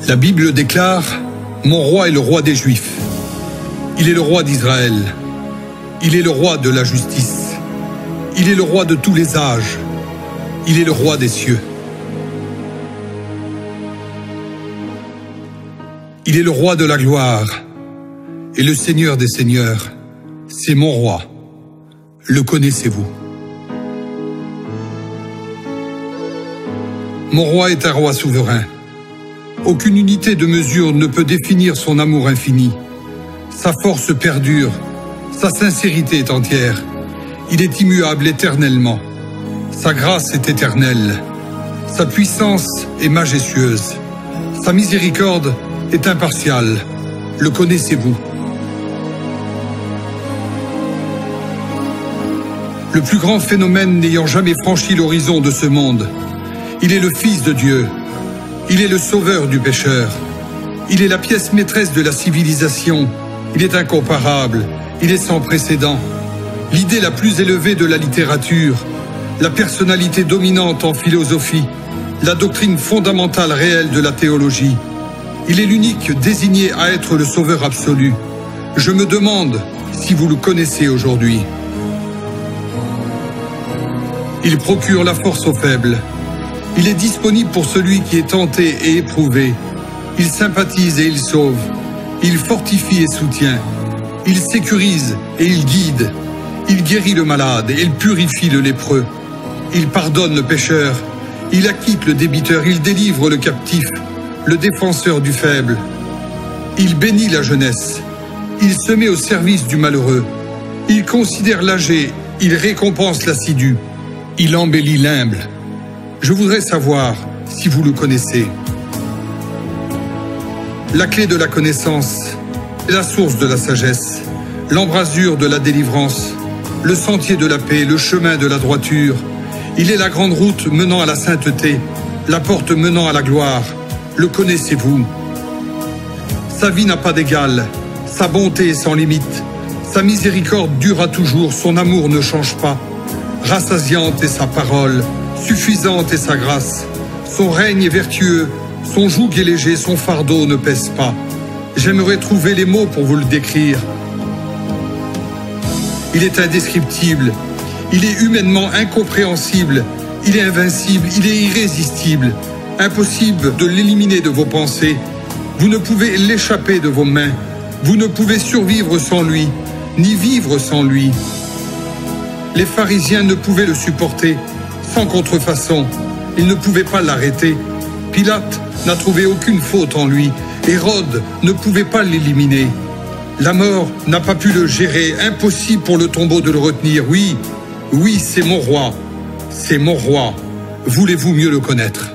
La Bible déclare « Mon roi est le roi des Juifs. Il est le roi d'Israël. Il est le roi de la justice. Il est le roi de tous les âges. Il est le roi des cieux. Il est le roi de la gloire et le Seigneur des seigneurs. C'est mon roi. Le connaissez-vous? Mon roi est un roi souverain. Aucune unité de mesure ne peut définir son amour infini. Sa force perdure, sa sincérité est entière. Il est immuable éternellement. Sa grâce est éternelle. Sa puissance est majestueuse. Sa miséricorde est impartiale. Le connaissez-vous? Le plus grand phénomène n'ayant jamais franchi l'horizon de ce monde. Il est le Fils de Dieu. Il est le sauveur du pécheur. Il est la pièce maîtresse de la civilisation. Il est incomparable. Il est sans précédent. L'idée la plus élevée de la littérature. La personnalité dominante en philosophie. La doctrine fondamentale réelle de la théologie. Il est l'unique désigné à être le sauveur absolu. Je me demande si vous le connaissez aujourd'hui. Il procure la force aux faibles. Il est disponible pour celui qui est tenté et éprouvé. Il sympathise et il sauve. Il fortifie et soutient. Il sécurise et il guide. Il guérit le malade et il purifie le lépreux. Il pardonne le pécheur. Il acquitte le débiteur. Il délivre le captif, le défenseur du faible. Il bénit la jeunesse. Il se met au service du malheureux. Il considère l'âgé. Il récompense l'assidu. Il embellit l'humble. Je voudrais savoir si vous le connaissez. La clé de la connaissance, la source de la sagesse, l'embrasure de la délivrance, le sentier de la paix, le chemin de la droiture. Il est la grande route menant à la sainteté, la porte menant à la gloire. Le connaissez-vous? Sa vie n'a pas d'égal, sa bonté est sans limite, sa miséricorde dure à toujours, son amour ne change pas. Rassasiante est sa parole, suffisante est sa grâce. Son règne est vertueux, son joug est léger, son fardeau ne pèse pas. J'aimerais trouver les mots pour vous le décrire. Il est indescriptible, il est humainement incompréhensible, il est invincible, il est irrésistible. Impossible de l'éliminer de vos pensées. Vous ne pouvez l'échapper de vos mains. Vous ne pouvez survivre sans lui, ni vivre sans lui. Les pharisiens ne pouvaient le supporter, sans contrefaçon. Ils ne pouvaient pas l'arrêter. Pilate n'a trouvé aucune faute en lui. Hérode ne pouvait pas l'éliminer. La mort n'a pas pu le gérer. Impossible pour le tombeau de le retenir. Oui, oui, c'est mon roi. C'est mon roi. Voulez-vous mieux le connaître ?